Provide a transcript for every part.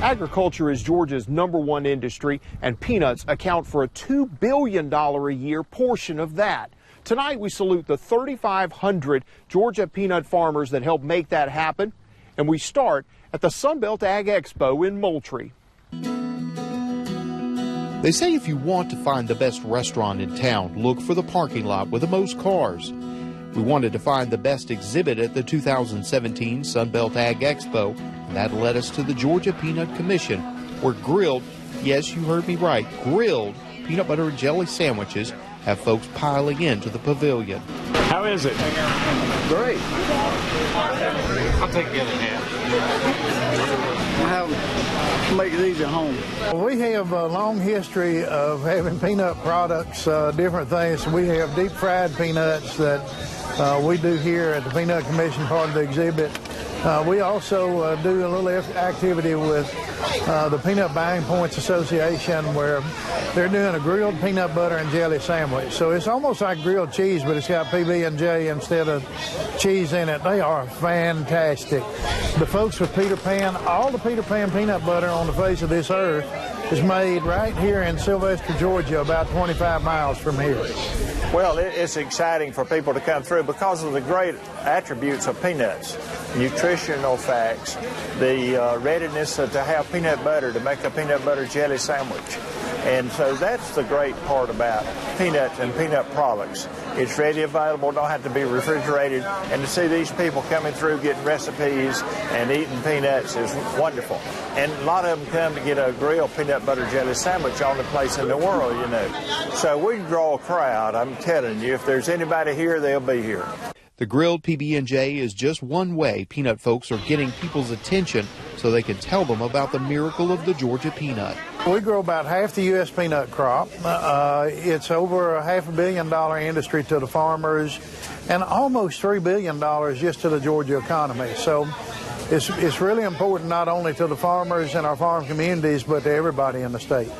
Agriculture is Georgia's #1 industry, and peanuts account for a $2 billion a year portion of that. Tonight, we salute the 3,500 Georgia peanut farmers that helped make that happen, and we start at the Sunbelt Ag Expo in Moultrie. They say if you want to find the best restaurant in town, look for the parking lot with the most cars. We wanted to find the best exhibit at the 2017 Sunbelt Ag Expo, and that led us to the Georgia Peanut Commission, where grilled, yes, you heard me right, grilled peanut butter and jelly sandwiches have folks piling into the pavilion. How is it? Great. I'll take the other half. How make these at home? We have a long history of having peanut products, different things. We have deep fried peanuts that we do here at the Peanut Commission, part of the exhibit. We also do a little activity with the Peanut Buying Points Association, where they're doing a grilled peanut butter and jelly sandwich. So it's almost like grilled cheese, but it's got PB&J instead of cheese in it. They are fantastic. The folks with Peter Pan, all the Peter Pan peanut butter on the face of this earth is made right here in Sylvester, Georgia, about 25 miles from here. Well, it's exciting for people to come through because of the great attributes of peanuts, nutritional facts, the readiness to have peanut butter, to make a peanut butter jelly sandwich. And so that's the great part about peanuts and peanut products. It's ready, available, don't have to be refrigerated. And to see these people coming through getting recipes and eating peanuts is wonderful. And a lot of them come to get a grilled peanut butter jelly sandwich, only place in the world, you know. So we draw a crowd. I'm telling you, if there's anybody here, they'll be here. The grilled PB&J is just one way peanut folks are getting people's attention so they can tell them about the miracle of the Georgia peanut. We grow about half the U.S. peanut crop. It's over a $500 million industry to the farmers and almost $3 billion just to the Georgia economy. So it's really important not only to the farmers and our farm communities, but to everybody in the state.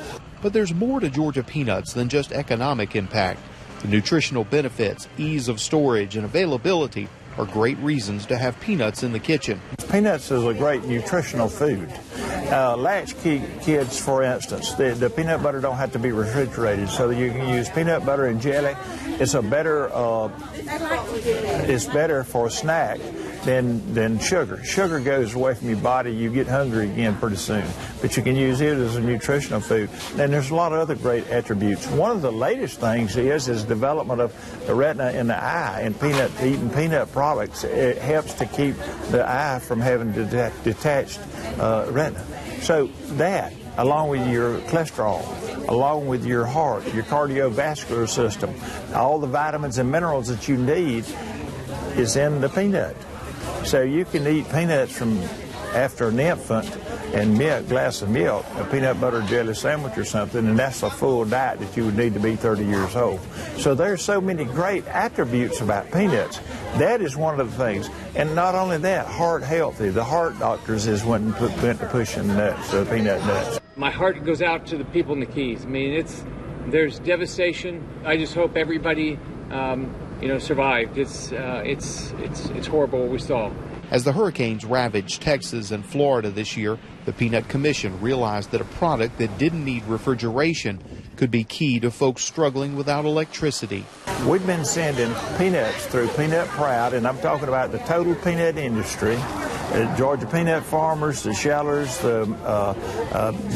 But there's more to Georgia peanuts than just economic impact. The nutritional benefits, ease of storage, and availability are great reasons to have peanuts in the kitchen. Peanuts is a great nutritional food. Latchkey kids, for instance, the peanut butter don't have to be refrigerated, so that you can use peanut butter and jelly. It's better for a snack than sugar. Sugar goes away from your body, you get hungry again pretty soon. But you can use it as a nutritional food. And there's a lot of other great attributes. One of the latest things is development of the retina in the eye, and eating peanut products. It helps to keep the eye from having detached retina. So that, along with your cholesterol, along with your heart, your cardiovascular system, all the vitamins and minerals that you need is in the peanut. So you can eat peanuts from after an infant and glass of milk, a peanut butter jelly sandwich or something, and that's a full diet that you would need to be 30 years old. So there's so many great attributes about peanuts. That is one of the things. And not only that, heart healthy. The heart doctors is went to pushing nuts, peanut nuts. My heart goes out to the people in the Keys. I mean, there's devastation. I just hope everybody survived. It's horrible what we saw. As the hurricanes ravaged Texas and Florida this year, the Peanut Commission realized that a product that didn't need refrigeration could be key to folks struggling without electricity. We've been sending peanuts through Peanut Proud, and I'm talking about the total peanut industry. Georgia peanut farmers, the shellers, the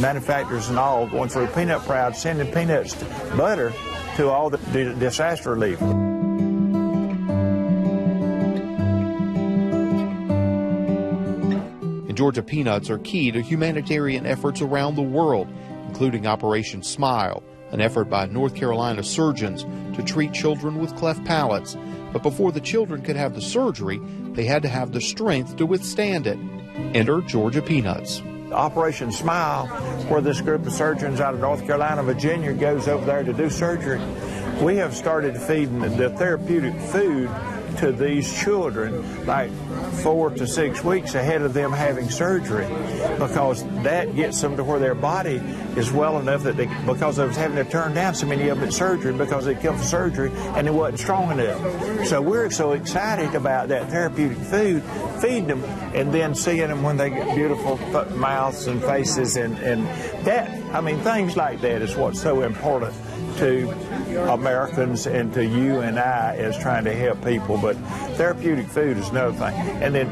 manufacturers and all going through Peanut Proud, sending peanuts, butter to all the disaster relief. Georgia peanuts are key to humanitarian efforts around the world, including Operation Smile, an effort by North Carolina surgeons to treat children with cleft palates. But before the children could have the surgery, they had to have the strength to withstand it. Enter Georgia peanuts. Operation Smile, where this group of surgeons out of North Carolina, Virginia goes over there to do surgery. We have started feeding the therapeutic food to these children like 4 to 6 weeks ahead of them having surgery, because that gets them to where their body is well enough that they, because they was having to turn down so many of them at surgery because they come for surgery and it wasn't strong enough. So we're so excited about that therapeutic food, feeding them, and then seeing them when they get beautiful mouths and faces, and that, I mean, things like that is what's so important to Americans and to you and I as trying to help people. But therapeutic food is another thing. And then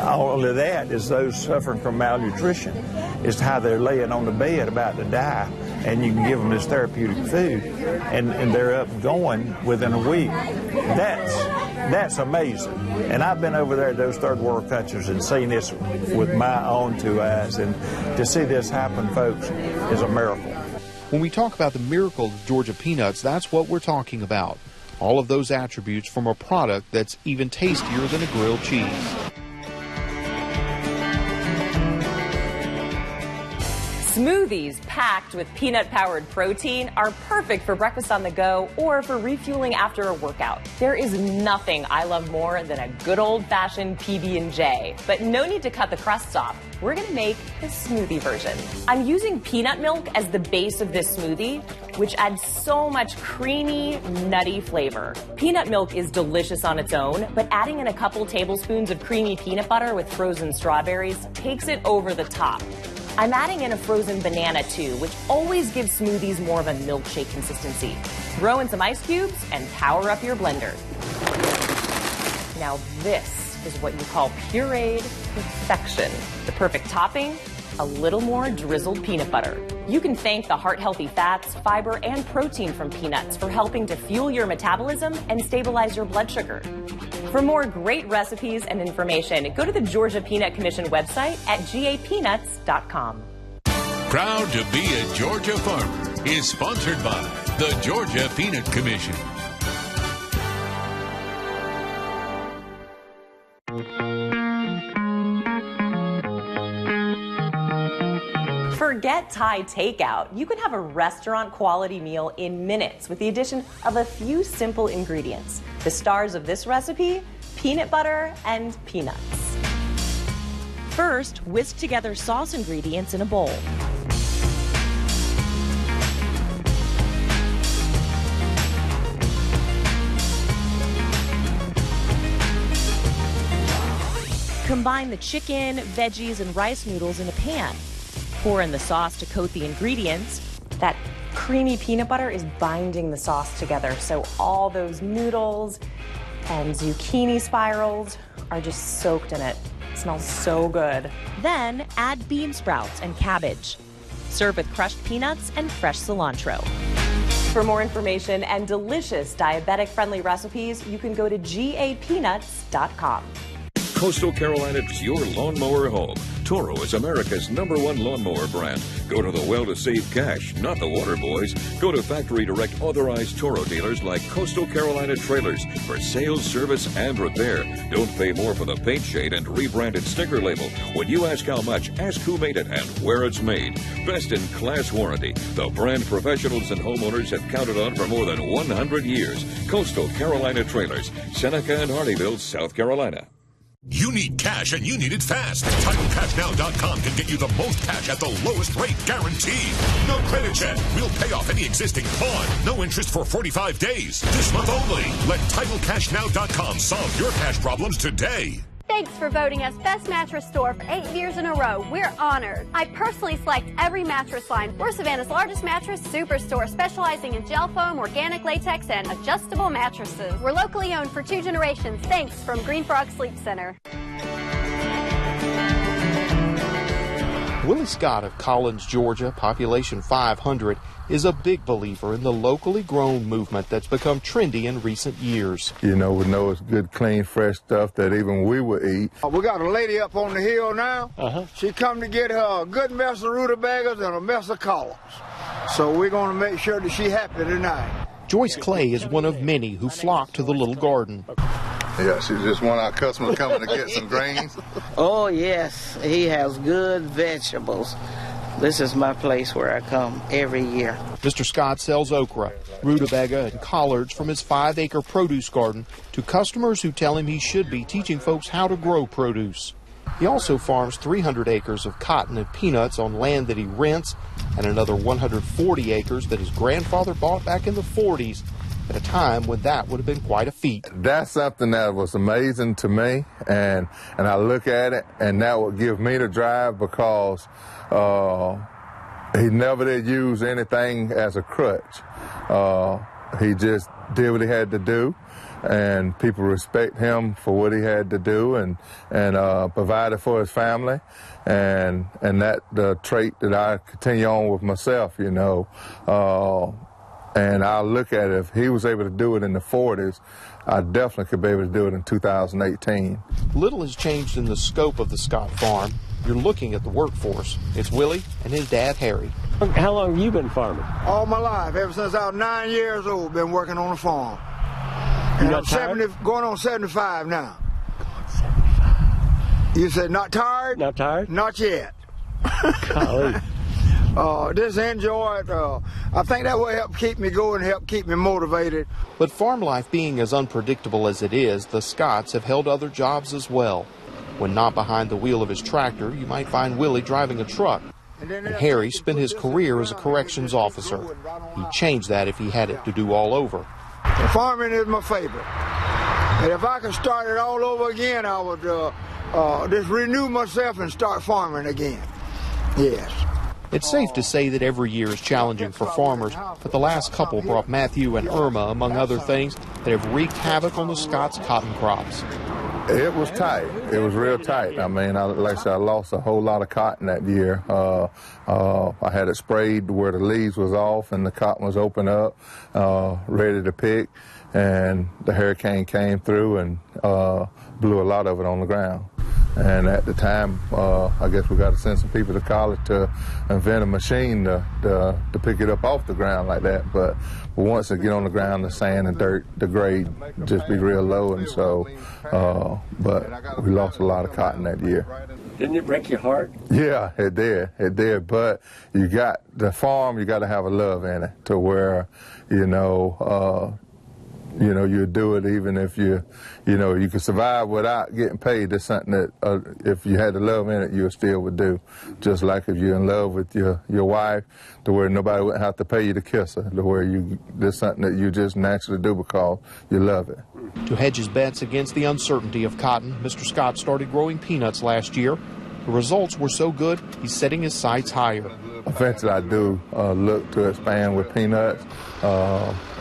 all of that is those suffering from malnutrition, is how they're laying on the bed about to die, and you can give them this therapeutic food, and they're up and going within a week. That's amazing. And I've been over there at those third world countries and seen this with my own 2 eyes, and to see this happen, folks, is a miracle. When we talk about the miracle of Georgia peanuts, that's what we're talking about. All of those attributes from a product that's even tastier than a grilled cheese. Smoothies packed with peanut-powered protein are perfect for breakfast on the go or for refueling after a workout. There is nothing I love more than a good old-fashioned PB&J, but no need to cut the crusts off. We're going to make the smoothie version. I'm using peanut milk as the base of this smoothie, which adds so much creamy, nutty flavor. Peanut milk is delicious on its own, but adding in a couple tablespoons of creamy peanut butter with frozen strawberries takes it over the top. I'm adding in a frozen banana too, which always gives smoothies more of a milkshake consistency. Throw in some ice cubes and power up your blender. Now this is what you call pureed perfection. The perfect topping, a little more drizzled peanut butter. You can thank the heart-healthy fats, fiber, and protein from peanuts for helping to fuel your metabolism and stabilize your blood sugar. For more great recipes and information, go to the Georgia Peanut Commission website at gapeanuts.com. Proud to be a Georgia farmer is sponsored by the Georgia Peanut Commission. Forget Thai takeout. You can have a restaurant-quality meal in minutes with the addition of a few simple ingredients. The stars of this recipe, peanut butter and peanuts. First, whisk together sauce ingredients in a bowl. Combine the chicken, veggies, and rice noodles in a pan. Pour in the sauce to coat the ingredients. That creamy peanut butter is binding the sauce together, so all those noodles and zucchini spirals are just soaked in it. It smells so good. Then add bean sprouts and cabbage. Serve with crushed peanuts and fresh cilantro. For more information and delicious diabetic-friendly recipes, you can go to gapeanuts.com. Coastal Carolina Pure Lawnmower Home. Toro is America's #1 lawnmower brand. Go to the well to save cash, not the water boys. Go to factory direct authorized Toro dealers like Coastal Carolina Trailers for sales, service, and repair. Don't pay more for the paint shade and rebranded sticker label. When you ask how much, ask who made it and where it's made. Best in class warranty. The brand professionals and homeowners have counted on for more than 100 years. Coastal Carolina Trailers, Seneca and Hardyville, South Carolina. You need cash and you need it fast. TitleCashNow.com can get you the most cash at the lowest rate guaranteed. No credit check. We'll pay off any existing pawn. No interest for 45 days. This month only. Let TitleCashNow.com solve your cash problems today. Thanks for voting us Best Mattress Store for 8 years in a row. We're honored. I personally select every mattress line. We're Savannah's largest mattress superstore, specializing in gel foam, organic latex, and adjustable mattresses. We're locally owned for 2 generations. Thanks from Green Frog Sleep Center. Willie Scott of Collins, Georgia, population 500, is a big believer in the locally grown movement that's become trendy in recent years. You know, we know it's good, clean, fresh stuff that even we would eat. We got a lady up on the hill now. She come to get her a good mess of rutabagas and a mess of collards. So we're going to make sure that she's happy tonight. Joyce Clay is one of many who flock to the little garden. Yeah, she's just one of our customers coming to get some grains. Oh, yes. He has good vegetables. This is my place where I come every year. Mr. Scott sells okra, rutabaga, and collards from his 5-acre produce garden to customers who tell him he should be teaching folks how to grow produce. He also farms 300 acres of cotton and peanuts on land that he rents and another 140 acres that his grandfather bought back in the 40s at a time when that would have been quite a feat. That's something that was amazing to me, and I look at it, and that would give me the drive because he never did use anything as a crutch. He just did what he had to do, and people respect him for what he had to do and provided for his family, and that the trait that I continue on with myself, you know. And I look at it, if he was able to do it in the 40s, I definitely could be able to do it in 2018. Little has changed in the scope of the Scott farm. You're looking at the workforce. It's Willie and his dad, Harry. How long have you been farming? All my life, ever since I was 9 years old, been working on the farm. And I'm 70, going on 75 now. Going 75. You said not tired? Not tired? Not yet. Golly. Just enjoy it. I think that will help keep me going, help keep me motivated. But farm life being as unpredictable as it is, the Scotts have held other jobs as well. When not behind the wheel of his tractor, you might find Willie driving a truck. And Harry spent his career as a corrections officer. He'd change that if he had it to do all over. Farming is my favorite. And if I could start it all over again, I would just renew myself and start farming again. Yes. It's safe to say that every year is challenging for farmers, but the last couple brought Matthew and Irma, among other things, that have wreaked havoc on the Scotts' cotton crops. It was tight. It was real tight. I mean, like I said, I lost a whole lot of cotton that year. I had it sprayed where the leaves was off and the cotton was open up, ready to pick, and the hurricane came through and blew a lot of it on the ground. And at the time, I guess we got to send some people to college to invent a machine to pick it up off the ground like that. But once it get on the ground, the sand and dirt, the grade just be real low. And so, but we lost a lot of cotton that year. Didn't it break your heart? Yeah, it did. It did. But you got the farm, you got to have a love in it to where, you do it even if you can survive without getting paid. That's something that if you had the love in it, you still would do. Just like if you're in love with your wife, to where nobody wouldn't have to pay you to kiss her, to where there's something that you just naturally do because you love it. To hedge his bets against the uncertainty of cotton, Mr. Scott started growing peanuts last year. The results were so good, he's setting his sights higher. Eventually, I do look to expand with peanuts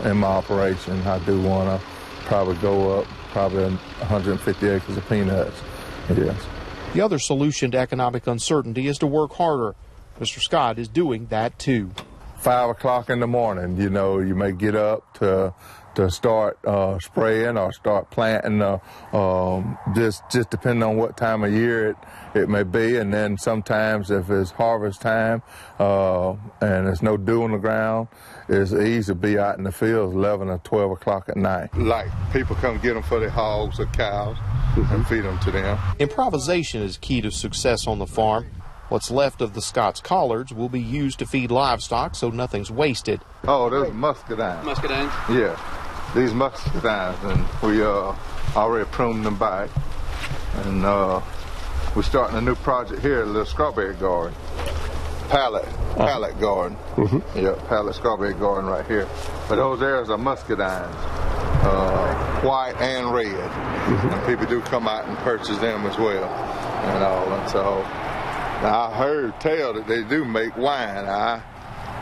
in my operation. I do want to probably go up 150 acres of peanuts, yes. The other solution to economic uncertainty is to work harder. Mr. Scott is doing that too. 5 o'clock in the morning, you may get up to start spraying or start planting, just depending on what time of year it may be. And then sometimes if it's harvest time and there's no dew on the ground, it's easy to be out in the fields 11 or 12 o'clock at night. Like people come get them for their hogs or cows and feed them to them. Improvisation is key to success on the farm. What's left of the Scotts collards will be used to feed livestock so nothing's wasted. Oh, there's muscadines. Muscadines? Yeah, these muscadines, and we already pruned them back. And we're starting a new project here, a little strawberry garden. Pallet garden. Mm-hmm. Yeah, pallet strawberry garden right here. But those areas are muscadines, white and red. Mm-hmm. And people do come out and purchase them as well. And so now I heard tell that they do make wine. I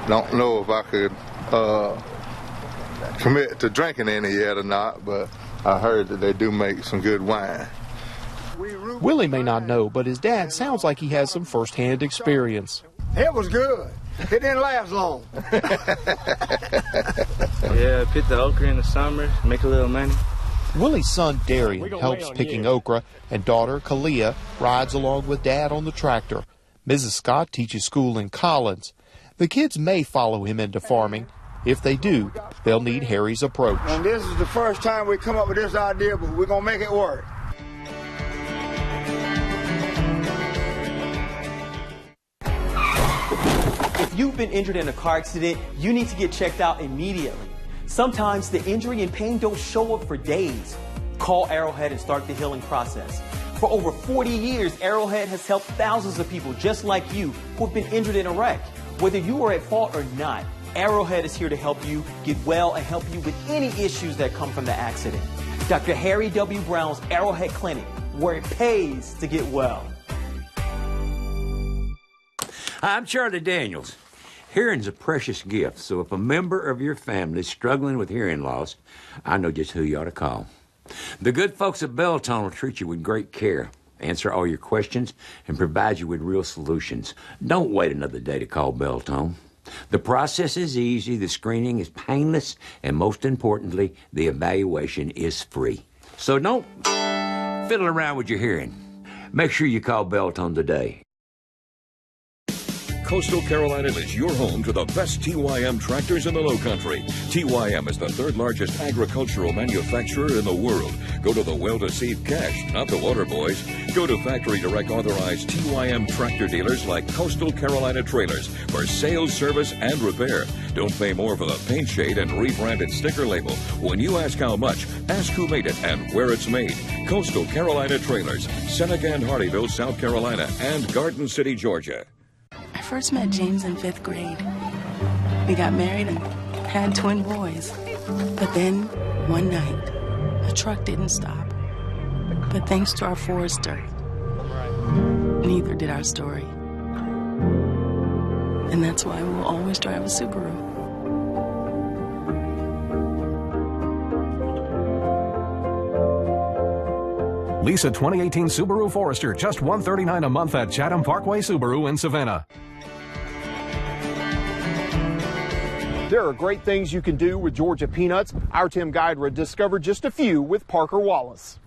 don't know if I could commit to drinking any yet or not, but I heard that they do make some good wine. Willie may not know, but his dad sounds like he has some first-hand experience. It was good. It didn't last long. Yeah, pick the okra in the summer, make a little money. Willie's son Darian helps picking okra, and daughter Kalia rides along with Dad on the tractor. Mrs. Scott teaches school in Collins. The kids may follow him into farming. If they do, they'll need Harry's approach. And this is the first time we come up with this idea, but we're going to make it work. you've been injured in a car accident, you need to get checked out immediately. Sometimes the injury and pain don't show up for days. Call Arrowhead and start the healing process. For over 40 years, Arrowhead has helped thousands of people just like you who have been injured in a wreck. Whether you are at fault or not, Arrowhead is here to help you get well and help you with any issues that come from the accident. Dr. Harry W. Brown's Arrowhead Clinic, where it pays to get well. Hi, I'm Charlie Daniels. Hearing's a precious gift, so if a member of your family is struggling with hearing loss, I know just who you ought to call. The good folks at Beltone will treat you with great care, answer all your questions, and provide you with real solutions. Don't wait another day to call Beltone. The process is easy, the screening is painless, and most importantly, the evaluation is free. So don't fiddle around with your hearing. Make sure you call Beltone today. Coastal Carolina is your home to the best TYM tractors in the Lowcountry. TYM is the third largest agricultural manufacturer in the world. Go to the well-deceived cash, not the water boys. Go to Factory Direct authorized TYM tractor dealers like Coastal Carolina Trailers for sales, service, and repair. Don't pay more for the paint shade and rebranded sticker label. When you ask how much, ask who made it and where it's made. Coastal Carolina Trailers, Seneca and Hardyville, South Carolina, and Garden City, Georgia. I first met James in 5th grade. We got married and had twin boys. But then, one night, the truck didn't stop. But thanks to our Forester, neither did our story. And that's why we'll always drive a Subaru. Lease a 2018 Subaru Forester, just $139 a month at Chatham Parkway Subaru in Savannah. There are great things you can do with Georgia peanuts. Our Tim Guidra discovered just a few with Parker Wallace.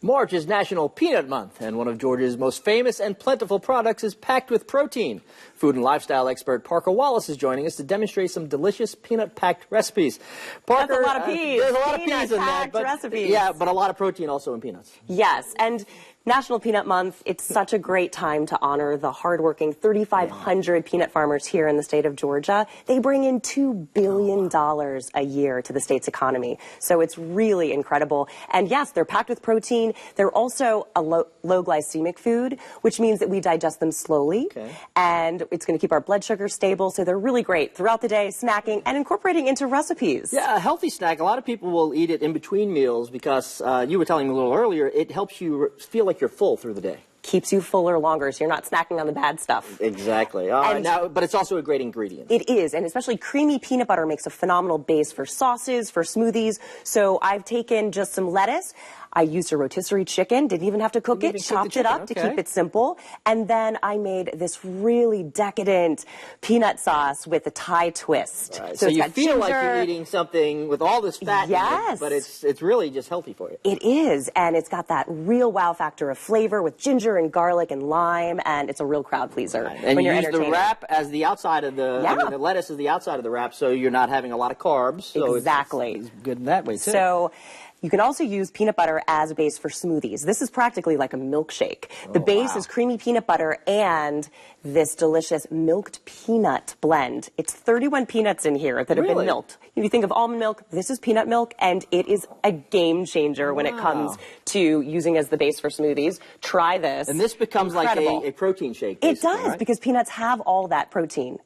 March is National Peanut Month, and one of Georgia's most famous and plentiful products is packed with protein. Food and lifestyle expert Parker Wallace is joining us to demonstrate some delicious peanut-packed recipes. Parker, that's a lot of peas. There's a lot of peas in that, but recipes. Yeah, but a lot of protein also in peanuts. Yes, and National Peanut Month, it's such a great time to honor the hardworking 3,500 peanut farmers here in the state of Georgia. They bring in $2 billion a year to the state's economy. So it's really incredible. And yes, they're packed with protein. They're also a low glycemic food, which means that we digest them slowly. Okay. And it's going to keep our blood sugar stable. So they're really great throughout the day, snacking and incorporating into recipes. Yeah, a healthy snack. A lot of people will eat it in between meals because you were telling me a little earlier, it helps you feel like you're full through the day. Keeps you fuller longer, so you're not snacking on the bad stuff. Exactly. But it's also a great ingredient. It is, and especially creamy peanut butter makes a phenomenal base for sauces, for smoothies. So I've taken just some lettuce. I used a rotisserie chicken, didn't even have to cook it, chopped it up to keep it simple. And then I made this really decadent peanut sauce with a Thai twist. Right. So you feel like you're eating something with all this fat in it, but it's really just healthy for you. It is, and it's got that real wow factor of flavor with ginger and garlic and lime, and it's a real crowd pleaser. Right. And you use the wrap as the outside of the, the lettuce is the outside of the wrap, so you're not having a lot of carbs. So exactly. It's good in that way, too. So you can also use peanut butter as a base for smoothies. This is practically like a milkshake. The base is creamy peanut butter and this delicious milked peanut blend. It's 31 peanuts in here that have been milked. If you think of almond milk, this is peanut milk, and it is a game changer when it comes to using as the base for smoothies. Try this. And this becomes like a protein shake, It does, because peanuts have all that protein.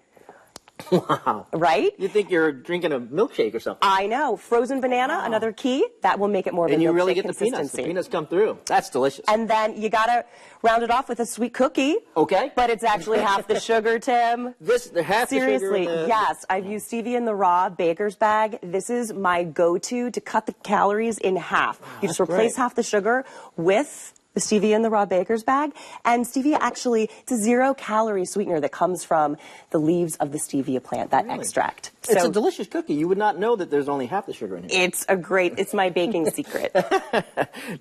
Wow. Right? You think you're drinking a milkshake or something. I know. Frozen banana, another key. That will make it more of a milkshake And you really get consistency. the peanuts. The peanuts come through. That's delicious. And then you got to round it off with a sweet cookie. Okay. But it's actually half the sugar, Tim. Half Seriously, the sugar yes. I've used stevia in the raw baker's bag. This is my go-to to cut the calories in half. You just replace half the sugar with the stevia in the raw baker's bag. And stevia actually, it's a 0-calorie sweetener that comes from the leaves of the stevia plant, that extract. It's a delicious cookie. You would not know that there's only half the sugar in it. It's my baking secret.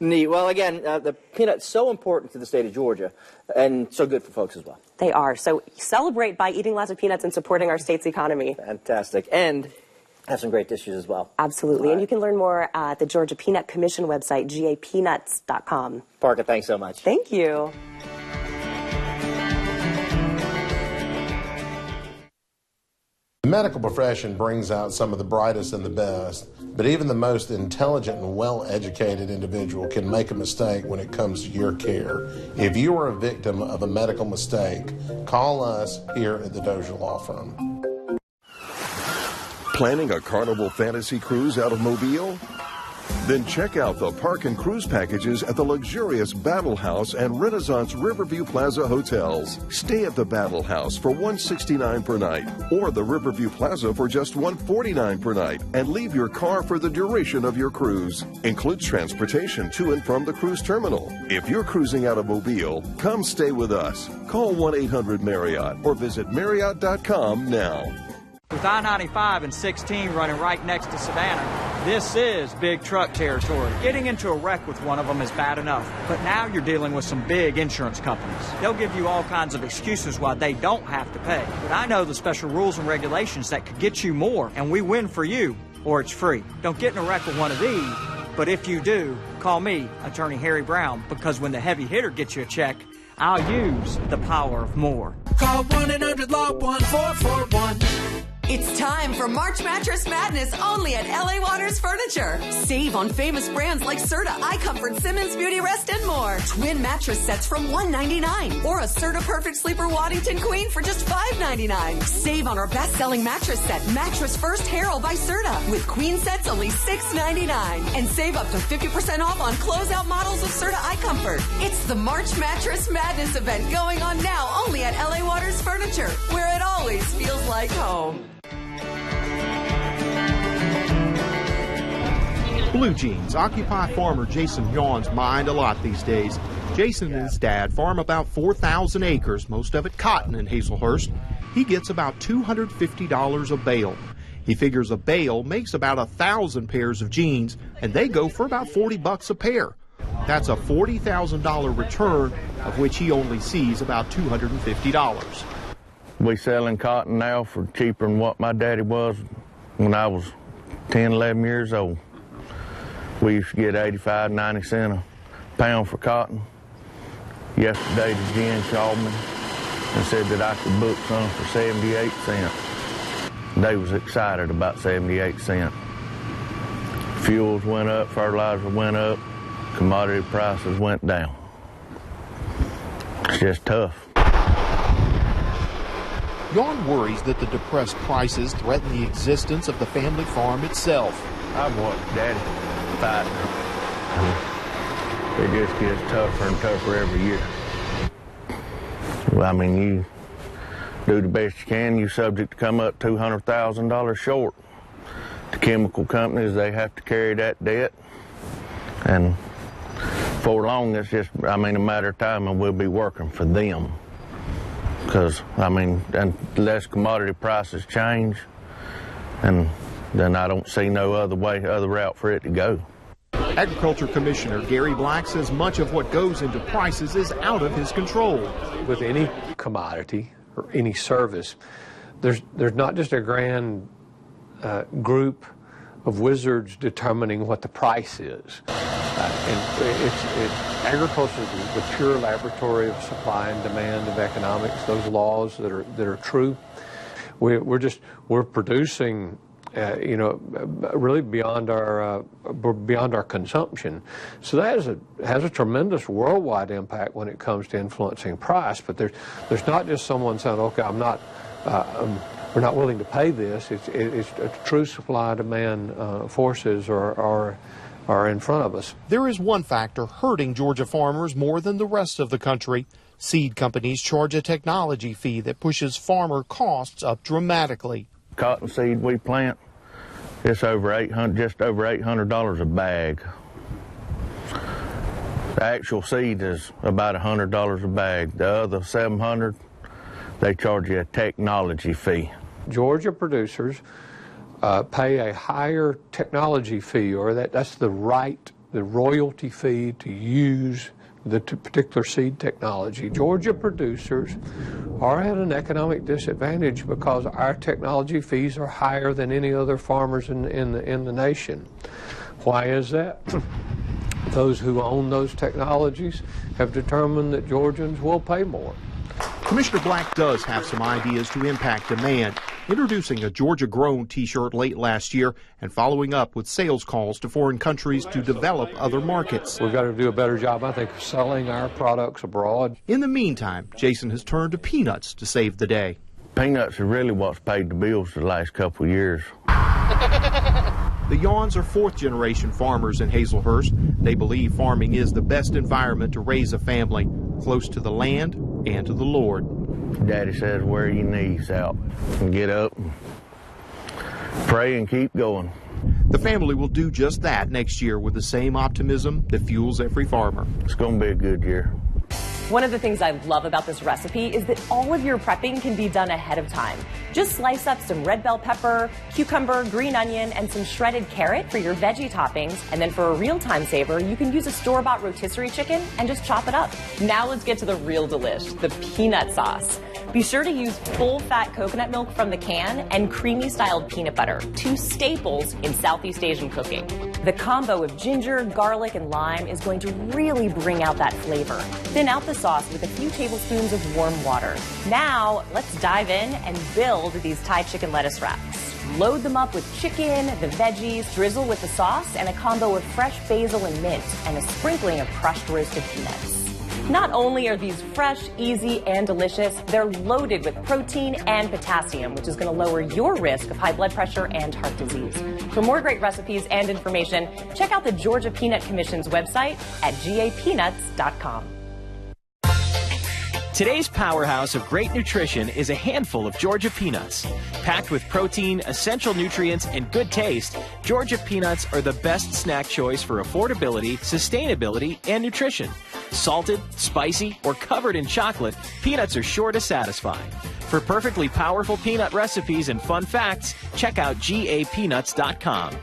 Neat. Well, again, the peanut's so important to the state of Georgia and so good for folks as well. They are. So celebrate by eating lots of peanuts and supporting our state's economy. Fantastic. And have some great dishes as well. Absolutely. And you can learn more at the Georgia Peanut Commission website, gapeanuts.com. Parker, thanks so much. Thank you. medical profession brings out some of the brightest and the best, but even the most intelligent and well-educated individual can make a mistake when it comes to your care. If you are a victim of a medical mistake, call us here at the Dozier Law Firm. Planning a Carnival Fantasy Cruise out of Mobile? Then check out the park and cruise packages at the luxurious Battle House and Renaissance Riverview Plaza hotels. Stay at the Battle House for $169 per night, or the Riverview Plaza for just $149 per night, and leave your car for the duration of your cruise. Includes transportation to and from the cruise terminal. If you're cruising out of Mobile, come stay with us. Call 1-800-MARRIOTT or visit Marriott.com now. With I-95 and 16 running right next to Savannah, this is big truck territory. Getting into a wreck with one of them is bad enough, but now you're dealing with some big insurance companies. They'll give you all kinds of excuses why they don't have to pay. But I know the special rules and regulations that could get you more, and we win for you, or it's free. Don't get in a wreck with one of these, but if you do, call me, Attorney Harry Brown, because when the heavy hitter gets you a check, I'll use the power of more. Call 1-800-LAW-1441. It's time for March Mattress Madness only at LA Waters Furniture. Save on famous brands like Serta, iComfort, Simmons Beauty Rest, and more. Twin mattress sets from $199, or a Serta Perfect Sleeper Waddington Queen for just $599. Save on our best-selling mattress set, Mattress First Harold by Serta, with queen sets only $699. And save up to 50% off on closeout models of Serta iComfort. It's the March Mattress Madness event going on now only at LA Waters Furniture, where it always feels like home. Blue jeans occupy farmer Jason Yawn's mind a lot these days. Jason and his dad farm about 4,000 acres, most of it cotton in Hazelhurst. He gets about $250 a bale. He figures a bale makes about 1,000 pairs of jeans, and they go for about $40 a pair. That's a $40,000 return, of which he only sees about $250. We selling cotton now for cheaper than what my daddy was when I was 10, 11 years old. We used to get 85, 90 cents a pound for cotton. Yesterday, the gin called me and said that I could book some for 78 cents. They was excited about 78 cents. Fuels went up, fertilizer went up, commodity prices went down. It's just tough. Yawn worries that the depressed prices threaten the existence of the family farm itself. I've watched Daddy fighting. It just gets tougher and tougher every year. Well, I mean, you do the best you can. You're subject to come up $200,000 short. The chemical companies, they have to carry that debt. And for long, it's just, I mean, a matter of time and we'll be working for them. Because, I mean, unless commodity prices change, and then I don't see no other route for it to go. Agriculture Commissioner Gary Black says much of what goes into prices is out of his control. With any commodity or any service, there's not just a grand group of wizards determining what the price is. Agriculture is the pure laboratory of supply and demand of economics. Those laws that are true. We're producing. Really beyond our consumption. So that has a tremendous worldwide impact when it comes to influencing price. But there's not just someone saying, okay, we're not willing to pay this. It's a true supply-demand forces are in front of us. There is one factor hurting Georgia farmers more than the rest of the country. Seed companies charge a technology fee that pushes farmer costs up dramatically. Cottonseed we plant, it's just over $800 a bag. The actual seed is about $100 a bag. The other $700, they charge you a technology fee. Georgia producers pay a higher technology fee, or that's the royalty fee to use the particular seed technology. Georgia producers are at an economic disadvantage because our technology fees are higher than any other farmers in the nation. Why is that? Those who own those technologies have determined that Georgians will pay more. Commissioner Black does have some ideas to impact demand. introducing a Georgia-grown T-shirt late last year and following up with sales calls to foreign countries to develop other markets. We've got to do a better job, I think, of selling our products abroad. In the meantime, Jason has turned to peanuts to save the day. Peanuts are really what's paid the bills the last couple of years. The Yawns are fourth-generation farmers in Hazelhurst. They believe farming is the best environment to raise a family, close to the land and to the Lord. Daddy says wear your knees out and get up and pray and keep going. The family will do just that next year with the same optimism that fuels every farmer. It's going to be a good year. One of the things I love about this recipe is that all of your prepping can be done ahead of time. Just slice up some red bell pepper, cucumber, green onion, and some shredded carrot for your veggie toppings. And then for a real time saver, you can use a store-bought rotisserie chicken and just chop it up. Now let's get to the real delish, the peanut sauce. Be sure to use full-fat coconut milk from the can and creamy-styled peanut butter, two staples in Southeast Asian cooking. The combo of ginger, garlic, and lime is going to really bring out that flavor. Thin out the sauce with a few tablespoons of warm water. Now, let's dive in and build these Thai chicken lettuce wraps. Load them up with chicken, the veggies, drizzle with the sauce, and a combo of fresh basil and mint, and a sprinkling of crushed roasted peanuts. Not only are these fresh, easy, and delicious, they're loaded with protein and potassium, which is going to lower your risk of high blood pressure and heart disease. For more great recipes and information, check out the Georgia Peanut Commission's website at gapeanuts.com. Today's powerhouse of great nutrition is a handful of Georgia peanuts. Packed with protein, essential nutrients, and good taste, Georgia peanuts are the best snack choice for affordability, sustainability, and nutrition. Salted, spicy, or covered in chocolate, peanuts are sure to satisfy. For perfectly powerful peanut recipes and fun facts, check out gapeanuts.com.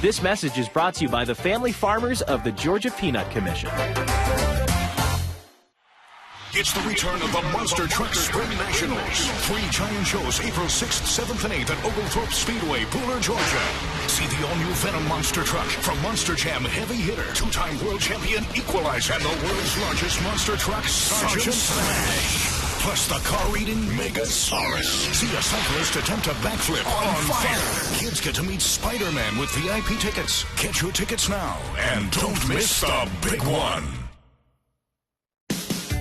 This message is brought to you by the family farmers of the Georgia Peanut Commission. It's the return of the Monster Truck Spring Nationals. 3 giant shows April 6th, 7th, and 8th at Oglethorpe Speedway, Pooler, Georgia. See the all-new Venom Monster Truck from Monster Jam Heavy Hitter, 2-time world champion Equalizer, and the world's largest monster truck, Sergeant Smash. Plus the car-eating Megasaurus. See a cyclist attempt a backflip on fire. Kids get to meet Spider-Man with VIP tickets. Get your tickets now, and don't miss the big one.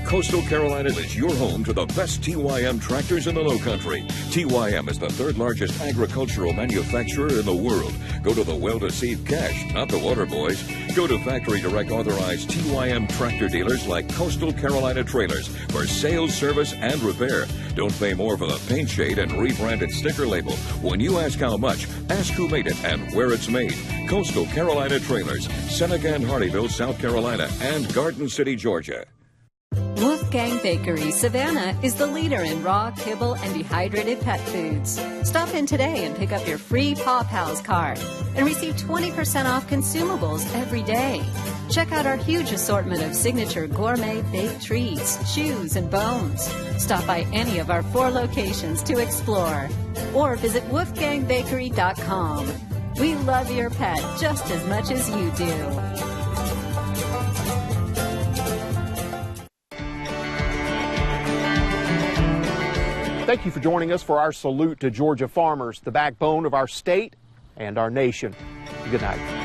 Coastal Carolina is your home to the best TYM tractors in the Lowcountry. TYM is the third largest agricultural manufacturer in the world. Go to the well-deceived cash, not the water boys. Go to Factory Direct authorized TYM tractor dealers like Coastal Carolina Trailers for sales, service, and repair. Don't pay more for the paint shade and rebranded sticker label. When you ask how much, ask who made it and where it's made. Coastal Carolina Trailers, Seneca and Hardyville, South Carolina, and Garden City, Georgia. Wolfgang Bakery Savannah is the leader in raw, kibble, and dehydrated pet foods. Stop in today and pick up your free Paw Pals card and receive 20% off consumables every day. Check out our huge assortment of signature gourmet baked treats, chews, and bones. Stop by any of our 4 locations to explore or visit wolfgangbakery.com. We love your pet just as much as you do. Thank you for joining us for our salute to Georgia farmers, the backbone of our state and our nation. Good night.